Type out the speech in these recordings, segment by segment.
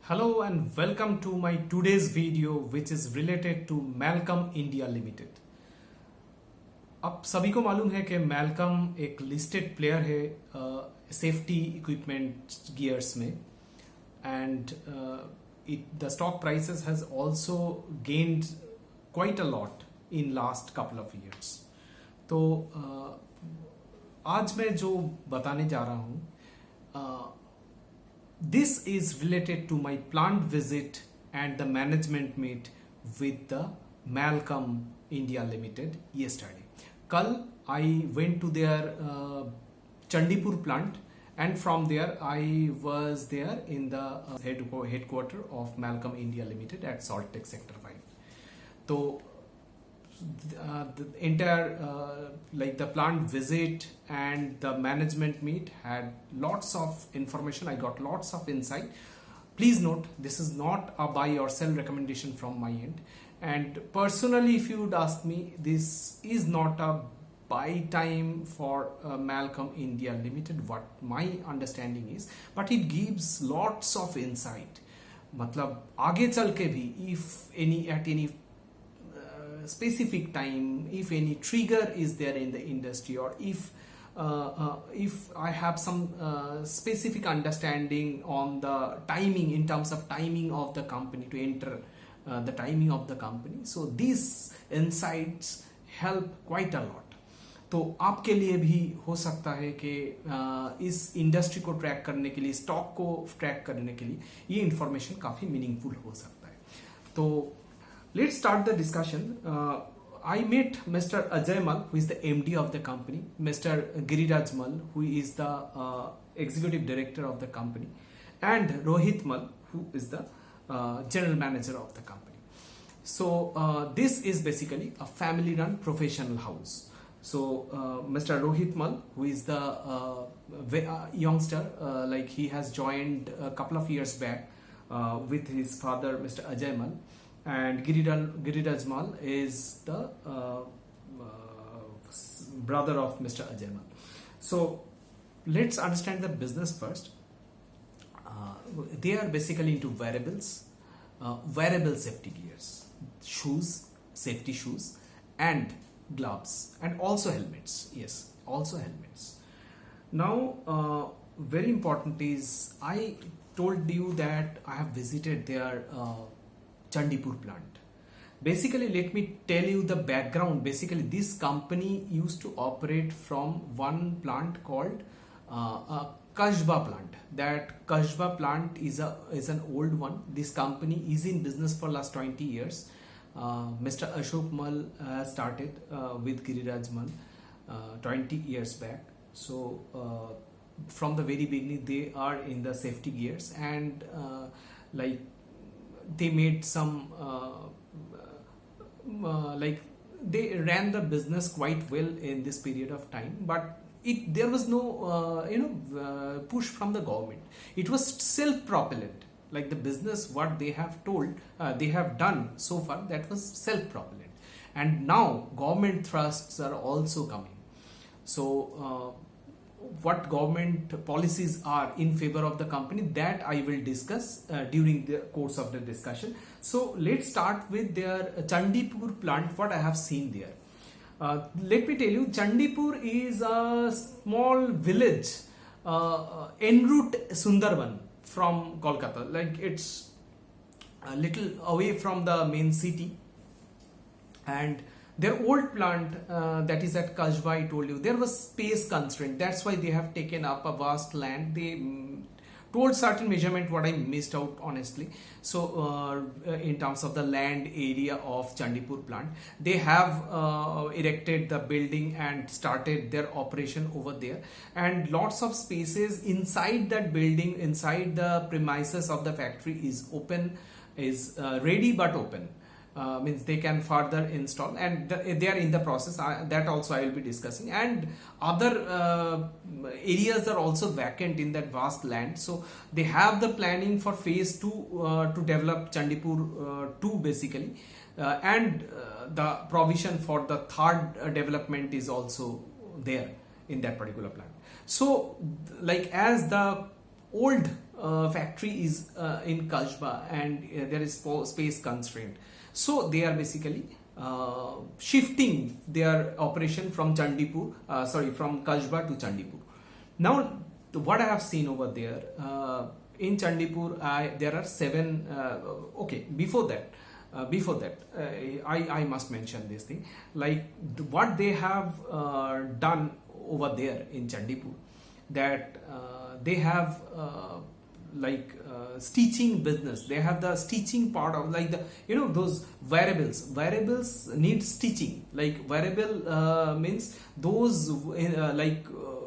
Hello and welcome to my today's video which is related to Mallcom India Ltd. अब सभी को मालूम है कि Mallcom एक लिस्टेड प्लेयर है सेफ्टी इक्विपमेंट गियर्स में and the stock prices has also gained quite a lot in last couple of years. तो आज मैं जो बताने जा रहा हूँ this is related to my plant visit and the management meet with the Mallcom India Ltd yesterday. Kal I went to their Chandipur plant and from there I was there in the headquarter of Mallcom India Ltd at Salt Lake Sector 5. So the entire the plant visit and the management meet had lots of information. I got lots of insight. Please note, this is not a buy or sell recommendation from my end, and personally if you would ask me, this is not a buy time for Mallcom India Ltd, what my understanding is, but it gives lots of insight. मतलब आगे चल के भी if at any specific time, if any trigger is there in the industry, or if I have some specific understanding on the timing, in terms of timing of the company to enter the timing of the company, so these insights help quite a lot. तो आपके लिए भी हो सकता है कि इस industry को ट्रैक करने के लिए, स्टॉक को ट्रैक करने के लिए ये इंफॉर्मेशन काफी मीनिंगफुल हो सकता है. तो let's start the discussion. I met Mr. Ajay Mal, who is the MD of the company, Mr. Giriraj Mal, who is the executive director of the company, and Rohit Mal, who is the general manager of the company. So this is basically a family run professional house. So Mr. Rohit Mal, who is the youngster, like he has joined a couple of years back with his father, Mr. Ajay Mal, and Giriraj Mal is the brother of Mr. Ajay Mal. So let's understand the business first. They are basically into wearables, wearable safety gears, shoes, safety shoes, and gloves, and also helmets. Yes, also helmets. Now, very important is, I told you that I have visited their Chandipur plant. Basically, let me tell you the background. Basically, this company used to operate from one plant called Kasba plant. That Kasba plant is an old one. This company is in business for last 20 years. Mr. Ashok Mal started with Giriraj Mal 20 years back. So from the very beginning, they are in the safety gears, and they made some they ran the business quite well in this period of time, but there was no push from the government. It was self-propellant, like the business what they have told they have done so far, that was self-propellant, and now government thrusts are also coming. So what government policies are in favor of the company, that I will discuss during the course of the discussion. So let's start with their Chandipur plant, what I have seen there. Let me tell you, Chandipur is a small village en route Sundarban from Kolkata. Like it's a little away from the main city, and their old plant that is at Kasba, I told you, there was space constraint. That's why they have taken up a vast land. They told certain measurement, what I missed out honestly. So in terms of the land area of Chandipur plant, they have erected the building and started their operation over there, and lots of spaces inside that building, inside the premises of the factory is open, is ready but open. Means they can further install, and they are in the process. That also I will be discussing, and other areas are also vacant in that vast land. So they have the planning for phase 2 to develop Chandipur 2 basically, and the provision for the third development is also there in that particular plant. So like as the old factory is in Kasba, and there is space constraint, so they are basically shifting their operation from Chandipur, from Kasba to Chandipur. Now, what I have seen over there in Chandipur, there are 7. Okay, before that, I must mention this thing. Like what they have done over there in Chandipur, that they have stitching business. They have the stitching part of, like, the those variables need stitching. Like variable means those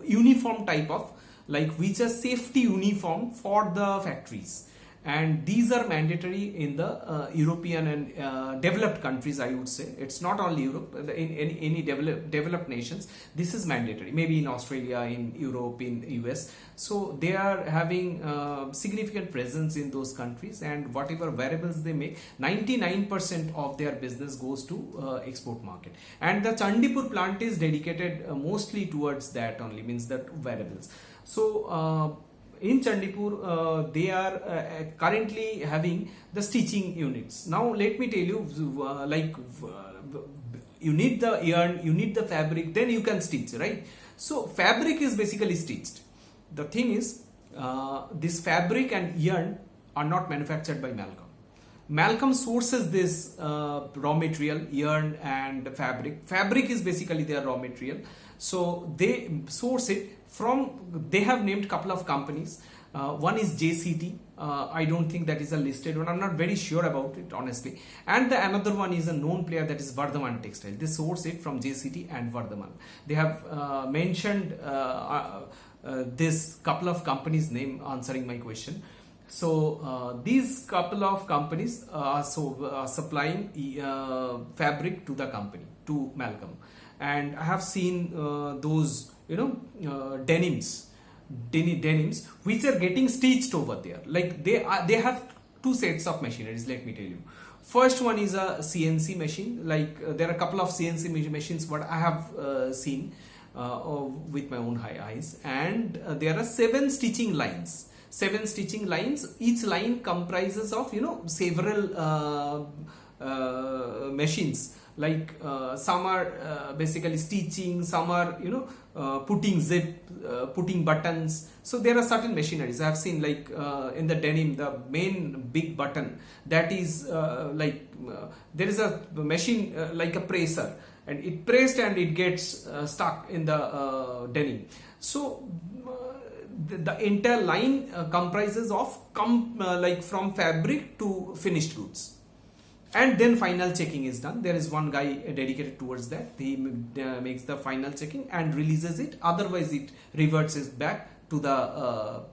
uniform type of, like, which are safety uniform for the factories, and these are mandatory in the European and developed countries, I would say. It's not only Europe, in any developed nations this is mandatory, maybe in Australia, in Europe, in US. So they are having significant presence in those countries, and whatever variables they make, 99% of their business goes to export market, and the Chandipur plant is dedicated mostly towards that only, means that variables. So in Chandipur, they are currently having the stitching units. Now let me tell you, you need the yarn, you need the fabric, then you can stitch, right? So fabric is basically stitched. The thing is, this fabric and yarn are not manufactured by Mallcom. Mallcom sources this raw material, yarn and fabric. Fabric is basically their raw material. So they source it from, they have named couple of companies. One is JCT. I don't think that is a listed one. I'm not very sure about it, honestly. And the another one is a known player, that is Vardhaman Textile. They source it from JCT and Vardhaman. They have mentioned this couple of companies' name answering my question. So these couple of companies are supplying fabric to the company, to Mallcom. And I have seen those denims which are getting stitched over there. Like they have two sets of machineries, let me tell you. First one is a CNC machine. Like there are a couple of CNC machines what I have seen with my own eyes, and there are 7 stitching lines. 7 stitching lines. Each line comprises of several machines. Like some are basically stitching, some are putting zip, putting buttons. So there are certain machineries I have seen, like in the denim, the main big button, that is there is a machine like a presser, and it pressed and it gets stuck in the denim. So the entire line comprises of from fabric to finished goods. And then final checking is done. There is one guy dedicated towards that. He makes the final checking and releases it. Otherwise, it reverts it back to the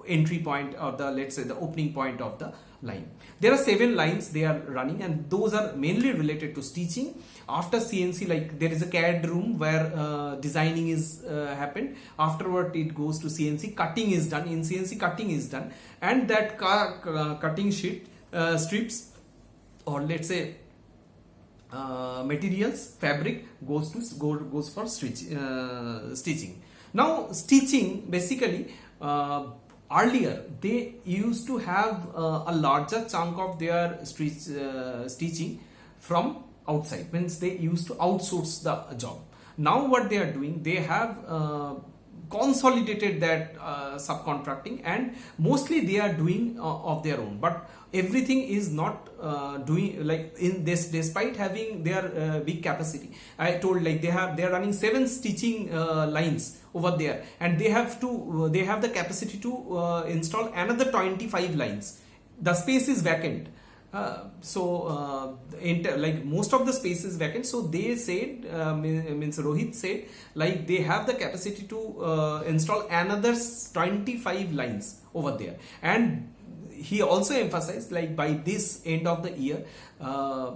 entry point, or the, let's say, the opening point of the line. There are 7 lines they are running, and those are mainly related to stitching. After CNC, like there is a CAD room where designing is happened. Afterward, it goes to CNC. Cutting is done. In CNC, cutting is done, and that cutting sheet strips, or let's say materials, fabric goes for stitching. Now stitching, basically earlier they used to have a larger chunk of their stitching from outside, means they used to outsource the job. Now what they are doing, they have consolidated that subcontracting, and mostly they are doing of their own. But everything is not doing like in this, despite having their big capacity. I told, like they are running 7 stitching lines over there, and they have the capacity to install another 25 lines. The space is vacant. Like most of the space is vacant. So they said, means Rohit said, like they have the capacity to install another 25 lines over there. And he also emphasized, like by this end of the year,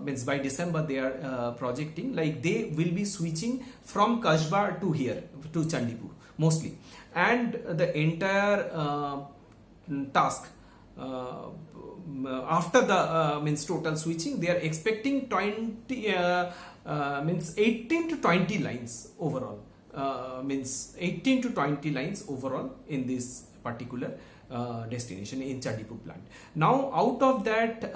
means by December, they are projecting, like they will be switching from Kasba to here, to Chandipur mostly. And the entire task, after the means total switching, they are expecting 18 to 20 lines overall, means 18 to 20 lines overall in this particular destination in Chandipur plant. Now out of that,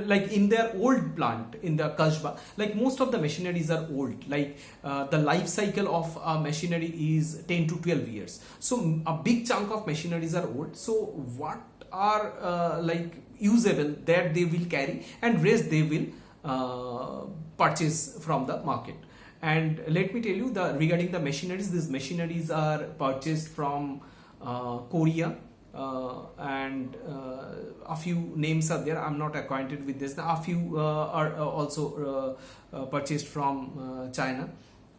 like in their old plant in the Kasba, like most of the machineries are old, like the life cycle of a machinery is 10 to 12 years. So a big chunk of machineries are old. So what are like usable, that they will carry, and rest they will purchase from the market. And let me tell you, regarding the machineries, these machineries are purchased from Korea, and a few names are there. I'm not acquainted with this. A few are also purchased from China.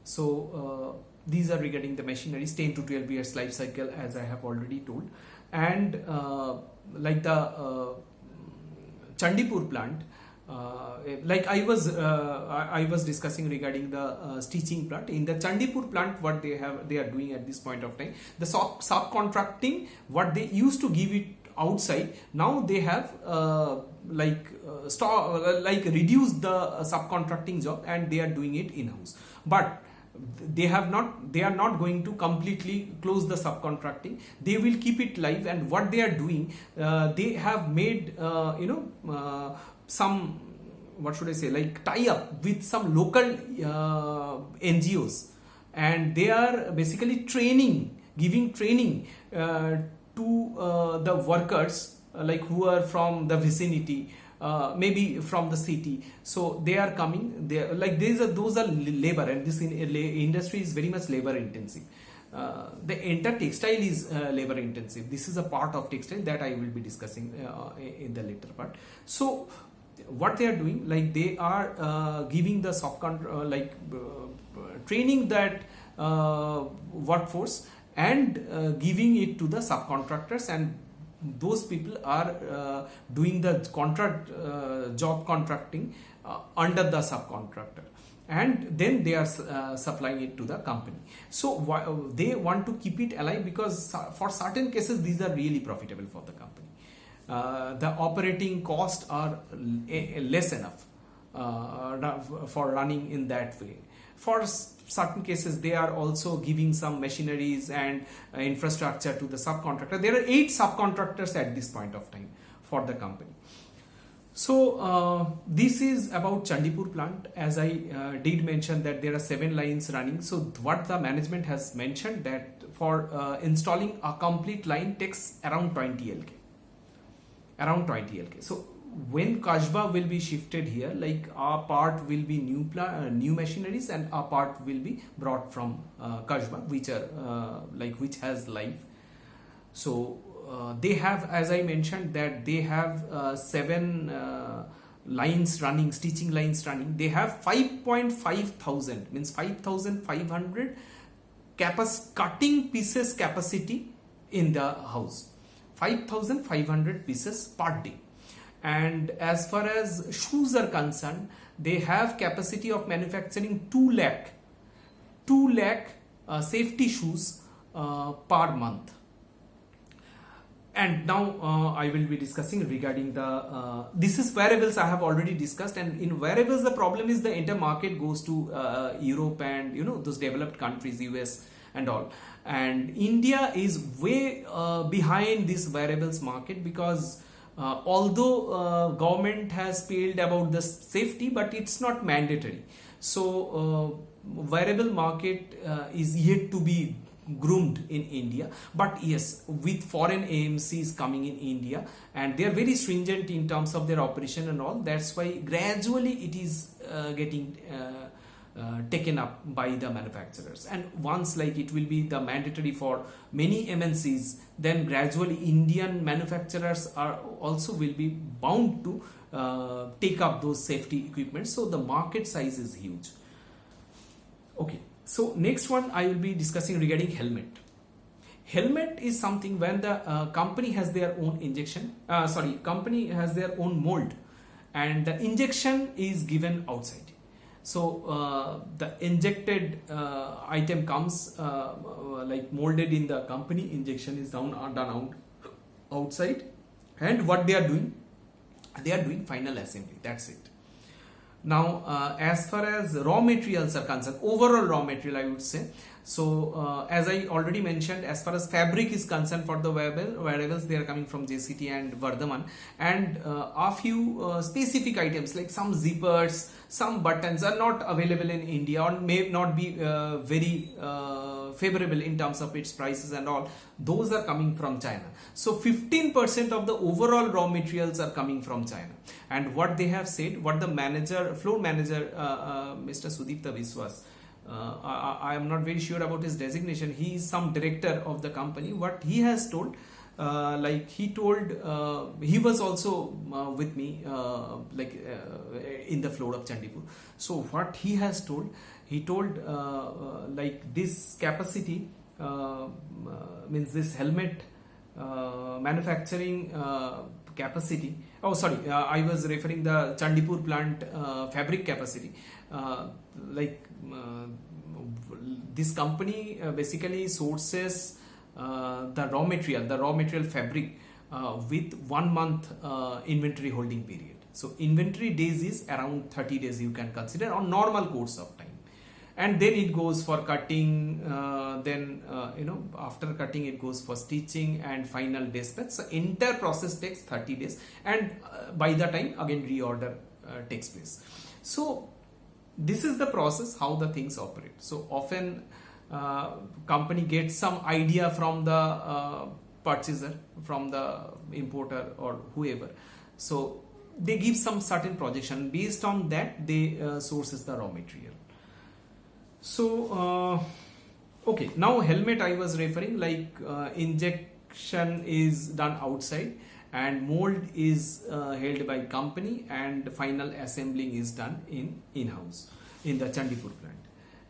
So these are regarding the machineries, 10 to 12 years life cycle, as I have already told. And like the Chandipur plant, like I was discussing regarding the stitching plant. In the Chandipur plant, what they are doing at this point of time, the subcontracting, what they used to give it outside, now they have reduced the subcontracting job, and they are doing it in-house. But they are not going to completely close the subcontracting. They will keep it live, and what they are doing, they have made some, what should I say, like tie up with some local NGOs, and they are basically giving training to the workers, like who are from the vicinity, maybe from the city. So they are coming there, like those are labor, and this industry is very much labor intensive. The entire textile is labor intensive. This is a part of textile that I will be discussing in the later part. So what they are doing, like they are giving the training that workforce, and giving it to the subcontractors, and those people are doing the job contracting under the subcontractor, and then they are supplying it to the company. So they want to keep it alive, because for certain cases these are really profitable for the company. The operating costs are less enough for running in that way. For certain cases, they are also giving some machineries and infrastructure to the subcontractor. There are 8 subcontractors at this point of time for the company. So this is about Chandipur plant. As I did mention that there are 7 lines running. So what the management has mentioned, that for installing a complete line takes around 20 LK. Around 20 LK. So when Kasba will be shifted here, like our part will be new machineries, and our part will be brought from Kasba, which are which has life. So they have, as I mentioned, that they have 7 lines running, stitching lines running. They have 5.5 thousand, means 5,500 cutting pieces capacity in the house. 5,500 pieces per day. And as far as shoes are concerned, they have capacity of manufacturing 2 lakh safety shoes per month. And now I will be discussing regarding the this is wearables. I have already discussed, and in wearables the problem is the entire market goes to Europe and those developed countries, US and all. And India is way behind this wearables market, because although government has spelled about the safety, but it's not mandatory. So wearable market is yet to be groomed in India. But yes, with foreign AMCs coming in India, and they are very stringent in terms of their operation and all, that's why gradually it is getting taken up by the manufacturers. And once it will be the mandatory for many MNCs, then gradually Indian manufacturers are also will be bound to take up those safety equipment. So the market size is huge. Okay, so next one I will be discussing regarding helmet. Helmet is something when the company has their own company has their own mold, and the injection is given outside. So the injected item comes molded in the company, injection is done outside, and what they are doing final assembly, that's it. Now as far as raw materials are concerned, overall raw material I would say, So as I already mentioned, as far as fabric is concerned for the wearables, they are coming from JCT and Vardhaman, and a few specific items like some zippers, some buttons are not available in India or may not be very favorable in terms of its prices and all. Those are coming from China. So 15% of the overall raw materials are coming from China. And what they have said, what the floor manager, Mr. Sudipta Viswas, I am not very sure about his designation. He is some director of the company. What he has told, he was also with me in the floor of Chandipur. So what he has told, he told this capacity means this helmet manufacturing capacity. Oh, sorry, I was referring the Chandipur plant fabric capacity. This company basically sources the raw material fabric with 1 month inventory holding period. So inventory days is around 30 days you can consider on normal course of time. And then it goes for cutting, after cutting it goes for stitching and final dispatch. So entire process takes 30 days, and by the time again reorder takes place. So this is the process how the things operate. So often company gets some idea from the purchaser, from the importer or whoever. So they give some certain projection, based on that they sources the raw material. So okay, now helmet I was referring, injection is done outside and mold is held by company, and final assembling is done in-house in the Chandipur plant.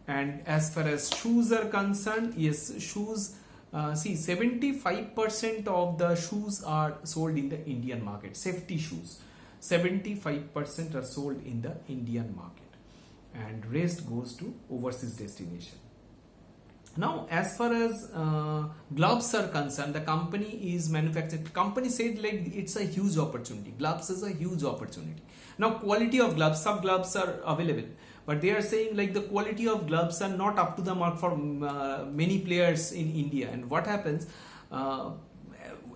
And as far as shoes are concerned, yes, shoes, 75% of the shoes are sold in the Indian market. Safety shoes, 75% are sold in the Indian market, and rest goes to overseas destination. Now, as far as gloves are concerned, the company is manufactured. Company said it's a huge opportunity. Gloves is a huge opportunity. Now, quality of gloves, some gloves are available, but they are saying the quality of gloves are not up to the mark for many players in India. And what happens,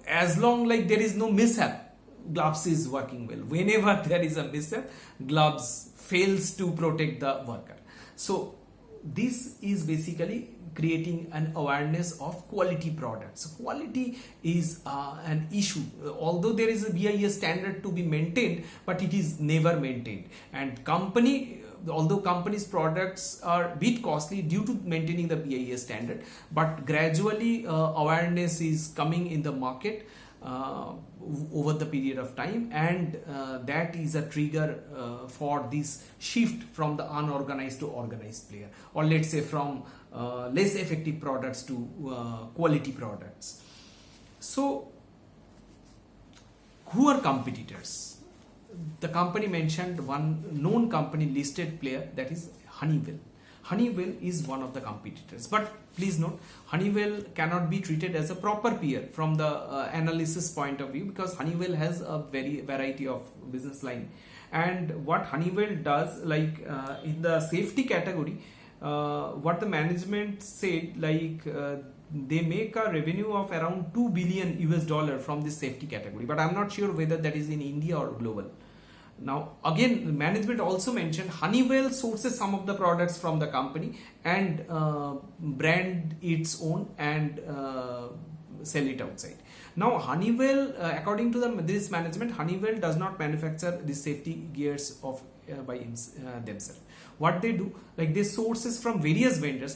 as long there is no mishap, gloves is working well. Whenever there is a mishap, gloves fails to protect the worker. So this is basically creating an awareness of quality products. Quality is an issue. Although there is a BIS standard to be maintained, but it is never maintained. And although companies' products are a bit costly due to maintaining the BIS standard, but gradually awareness is coming in the market over the period of time, and that is a trigger for this shift from the unorganized to organized player, or let's say from less effective products to quality products. So who are competitors? The company mentioned one known company listed player, that is Honeywell. Honeywell is one of the competitors, but please note, Honeywell cannot be treated as a proper peer from the analysis point of view, because Honeywell has a very variety of business line. And what Honeywell does, in the safety category, what the management said, they make a revenue of around $2 billion from this safety category, but I'm not sure whether that is in India or global. Now again, management also mentioned Honeywell sources some of the products from the company and brand its own and sell it outside. Now Honeywell, according to this management, Honeywell does not manufacture the safety gears by themselves. What they do, they sources from various vendors,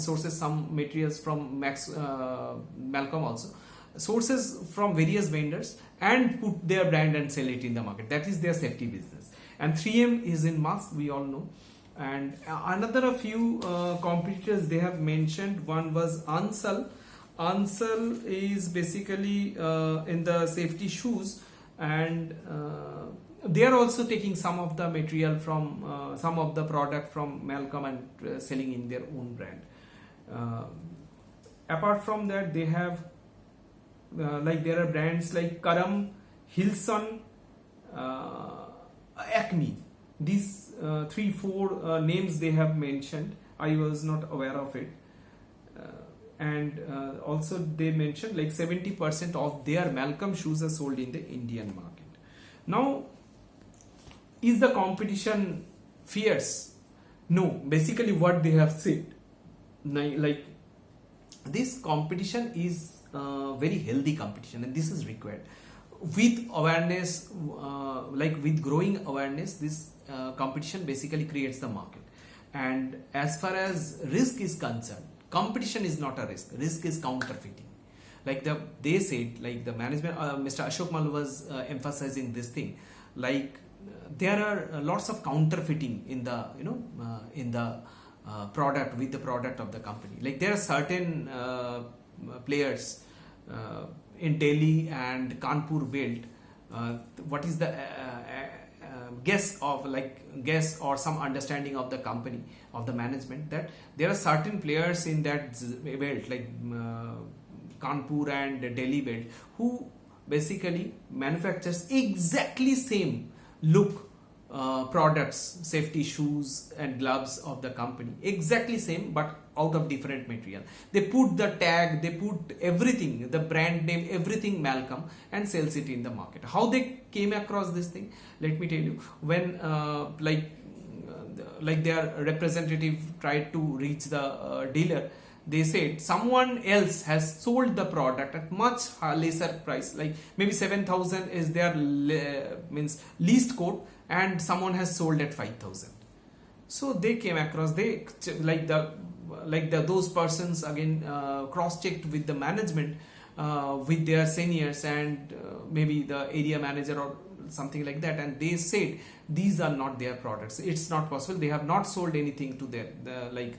sources some materials from Mallcom also, sources from various vendors and put their brand and sell it in the market. That is their safety business. And 3M is in mask, we all know. And another few competitors they have mentioned. One was Ansal. Ansal is basically in the safety shoes, and they are also taking some of the material from some of the product from Mallcom and selling in their own brand. Apart from that, they have there are brands like Karam, Hilson, Acme. These 3-4 names they have mentioned. I was not aware of it. and also they mentioned like 70% of their Mallcom shoes are sold in the Indian market. Now, is the competition fierce? No, basically what they have said, like this competition is very healthy competition, and this is required with awareness, like with growing awareness. This competition basically creates the market. And as far as risk is concerned, competition is not a risk is counterfeiting. Like they said, like the management, Mr. Ashok Mal was emphasizing this thing, like there are lots of counterfeiting in the in the product, with the product of the company. Like there are certain players in Delhi and Kanpur belt. What is the guess or some understanding of the company, of the management, that there are certain players in that belt, like Kanpur and Delhi belt, who basically manufactures exactly same look products, safety shoes and gloves of the company, exactly same, but out of different material. They put the tag, they put everything, the brand name, everything Mallcom, and sells it in the market. How they came across this thing, let me tell you. When like their representative tried to reach the dealer, they said someone else has sold the product at much lesser price, like maybe 7,000 is their means least quote, and someone has sold at 5,000. So they came across, they those persons again cross-checked with the management, with their seniors, and maybe the area manager or something like that, and they said these are not their products. It's not possible. They have not sold anything to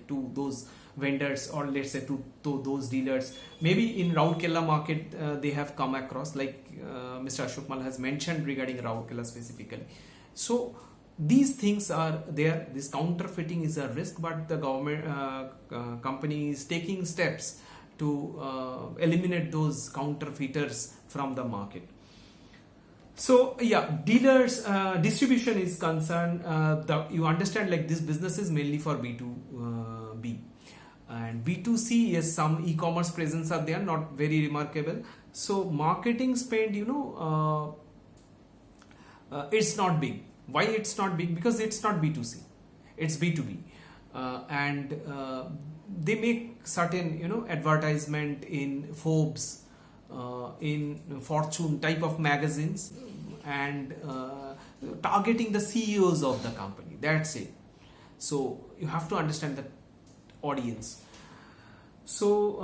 to those vendors, or let's say to those dealers. Maybe in Rourkela market they have come across, like Mr. Ashok Mal has mentioned regarding Rourkela specifically. So these things are there. This counterfeiting is a risk, but the government company is taking steps to eliminate those counterfeiters from the market. So yeah, dealers distribution is concerned, you understand, like this business is mainly for B2B, and B2C, yes, some e-commerce presence are there, not very remarkable. So marketing spend, it's not big. Why it's not big? Because it's not B2C, it's B2B, and they make certain advertisement in Forbes, in Fortune type of magazines, and targeting the CEOs of the company. That's it. So you have to understand the audience. So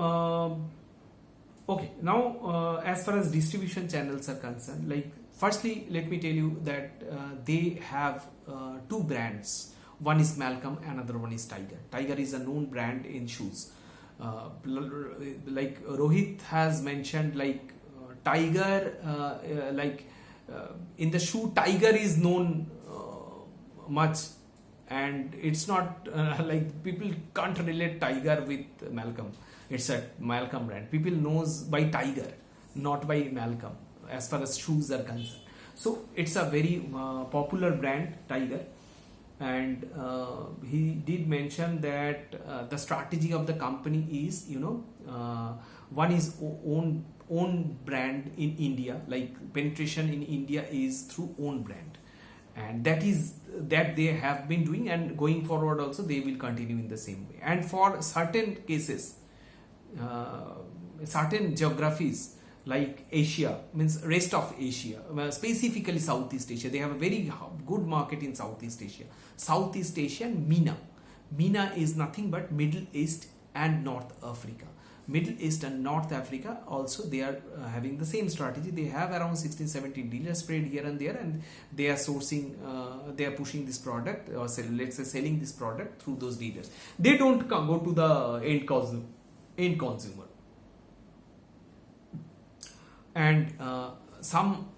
okay, now as far as distribution channels are concerned, like firstly let me tell you that they have two brands. One is Mallcom, another one is Tiger. Tiger is a known brand in shoes. Like Rohit has mentioned, like Tiger, in the shoe, Tiger is known much, and it's not like people can't relate Tiger with Mallcom. It's a Mallcom brand. People knows by Tiger, not by Mallcom, as far as shoes are concerned. So it's a very popular brand, Tiger. And he did mention that the strategy of the company is, one is own brand in India, like penetration in India is through own brand, and that they have been doing, and going forward also they will continue in the same way. And for certain cases, certain geographies, like Asia, means rest of Asia, specifically Southeast Asia, they have a very good market in Southeast Asia. Southeast Asia and MENA. MENA is nothing but Middle East and North Africa. Middle East and North Africa also, they are having the same strategy. They have around 16-17 dealers spread here and there, and they are sourcing, they are pushing this product, or let's say selling this product through those dealers. They don't go to the end consumer. And some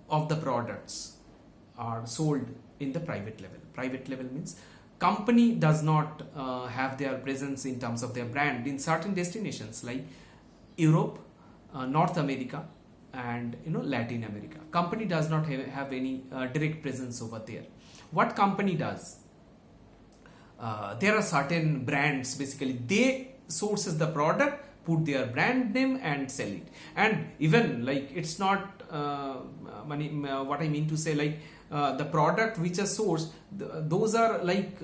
of the products are sold in the private level. Private level means company does not have their presence in terms of their brand in certain destinations like Europe, North America, and Latin America. Company does not have any direct presence over there. What company does? There are certain brands, basically they sources the product put their brand name and sell it. And even like it's not money, what I mean to say, like the product which are sourced, those are like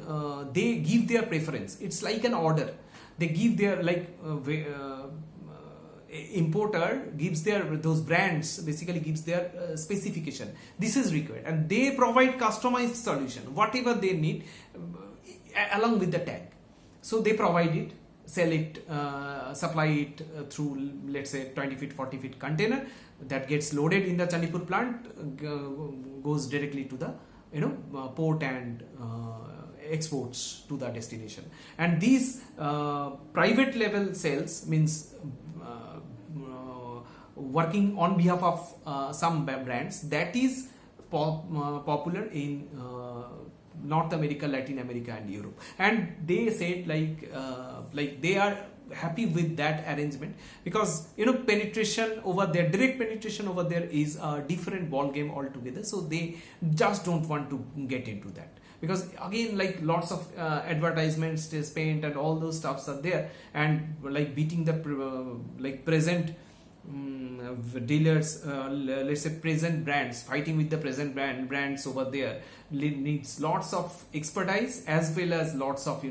they give their preference. It's like an order. They give their like importer gives their, those brands basically gives their specification, this is required, and they provide customized solution whatever they need along with the tag. So they provide it, sell it, supply it through, let's say, 20 feet 40 feet container that gets loaded in the Chandipur plant, goes directly to the port and exports to the destination. And these private level sales means working on behalf of some brands, that is popular in North America, Latin America and Europe. And they said like they are happy with that arrangement, because penetration over there, direct penetration over there is a different ball game altogether. So they just don't want to get into that, because again, like lots of advertisements spent and all those stuffs are there, and like beating the present dealers, let's say present brands, fighting with the present brands over there needs lots of expertise as well as lots of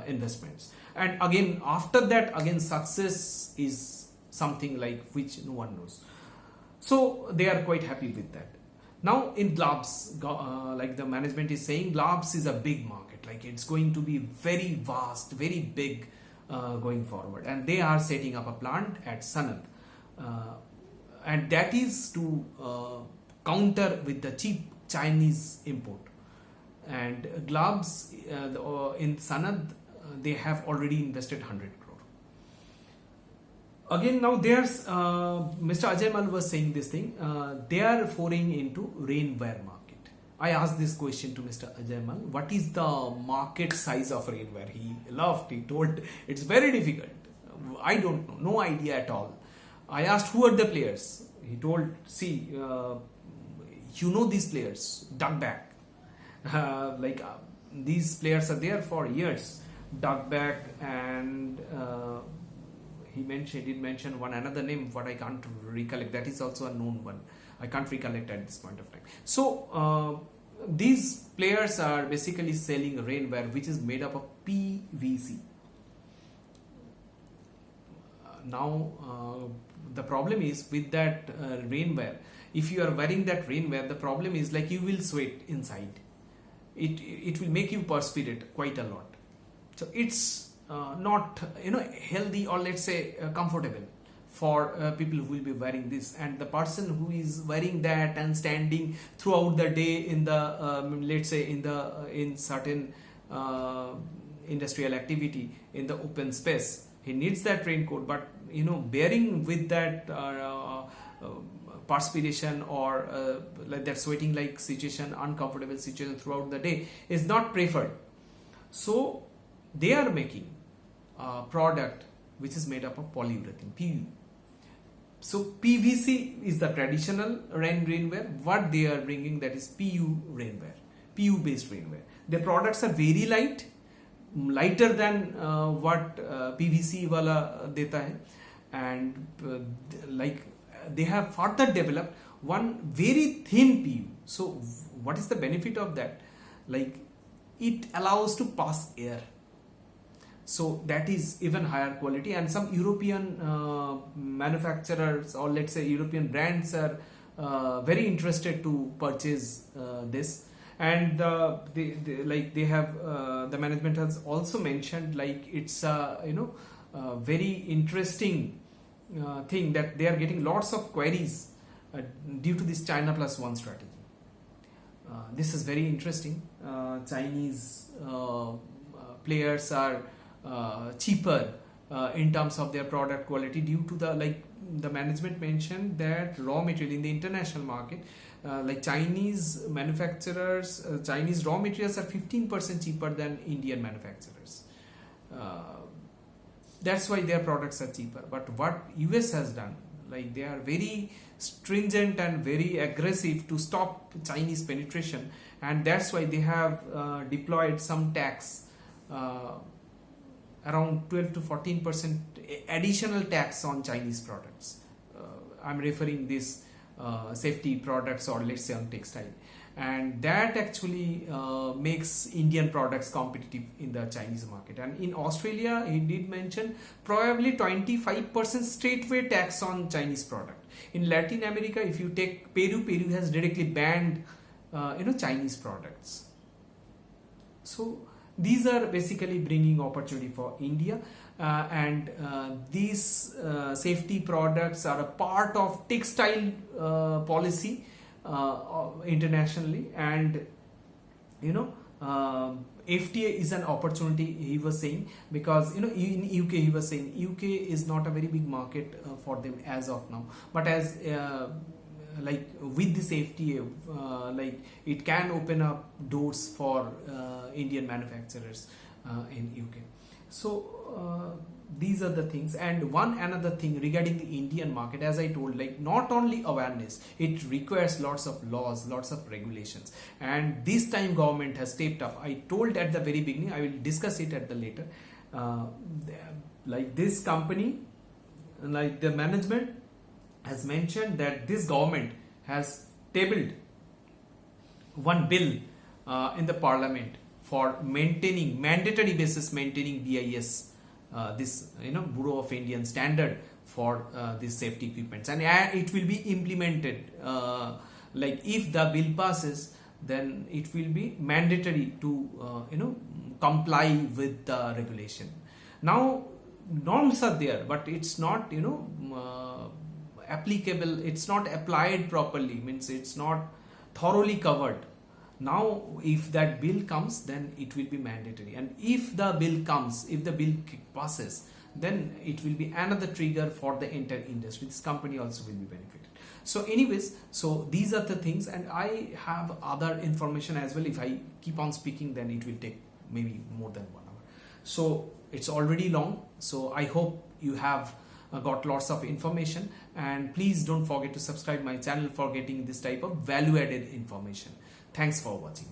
investments. And again, after that, again, success is something like which no one knows. So they are quite happy with that. Now in gloves, like the management is saying, gloves is a big market, like it's going to be very vast, very big going forward, and they are setting up a plant at Sanad, and that is to counter with the cheap Chinese import. And gloves in Sanad, they have already invested 100 crore. Again, now there's Mr. Ajay Mal was saying this thing, they are foraying into rainwear market. I asked this question to Mr. Ajay Mal, what is the market size of rainwear? He laughed, he told it's very difficult, I don't know, no idea at all. I asked who are the players. He told, see, these players, Duckback, these players are there for years. Duckback, and he did mention one another name, what I can't recollect. That is also a known one. I can't recollect at this point of time. So these players are basically selling rainwear which is made up of PVC. Now the problem is with that rainwear, if you are wearing that rainwear, the problem is like you will sweat inside. It will make you perspirate quite a lot. So it's not healthy, or let's say comfortable for people who will be wearing this. And the person who is wearing that and standing throughout the day in the let's say in certain industrial activity in the open space, he needs that raincoat. But bearing with that perspiration or like that sweating like situation, uncomfortable situation throughout the day is not preferred. So they are making a product which is made up of polyurethane, PU. So PVC is the traditional rainwear. What they are bringing, that is PU rainwear, PU based rainwear. Their products are very light, lighter than what PVC wala deta hai, and like they have further developed one very thin PU. So what is the benefit of that? Like it allows to pass air. So that is even higher quality, and some European manufacturers, or let's say European brands, are very interested to purchase this. And they have the management has also mentioned like it's a very interesting thing that they are getting lots of queries due to this China Plus One strategy. This is very interesting. Chinese players are cheaper in terms of their product quality due to the management mentioned that raw material in the international market, like Chinese manufacturers, Chinese raw materials are 15% cheaper than Indian manufacturers. That's why their products are cheaper. But what US has done, like they are very stringent and very aggressive to stop Chinese penetration, and that's why they have deployed some tax, around 12 to 14% additional tax on Chinese products. I'm referring this safety products, or let's say on textile, and that actually makes Indian products competitive in the Chinese market. And in Australia, he did mention probably 25% straightway tax on Chinese product. In Latin America, if you take Peru has directly banned Chinese products. So these are basically bringing opportunity for India, and these safety products are a part of textile policy internationally. And FTA is an opportunity, he was saying, because in UK, he was saying UK is not a very big market for them as of now, but as like with this FTA, like it can open up doors for Indian manufacturers in UK. So these are the things. And another thing regarding the Indian market, as I told, like not only awareness, it requires lots of laws, lots of regulations, and this time government has stepped up. I told at the very beginning, I will discuss it at the later, like this company, like the management has mentioned that this government has tabled one bill in the parliament for maintaining mandatory basis maintaining BIS, this Bureau of Indian Standard for these safety equipments, and it will be implemented. Like if the bill passes, then it will be mandatory to comply with the regulation. Now norms are there, but it's not applicable, it's not applied properly, means it's not thoroughly covered. Now if that bill comes, then it will be mandatory, and if the bill passes, then it will be another trigger for the entire industry. This company also will be benefited. So anyways, so these are the things, and I have other information as well. If I keep on speaking, then it will take maybe more than 1 hour. So it's already long, so I hope you have got lots of information, and please don't forget to subscribe my channel for getting this type of value added information. Thanks for watching.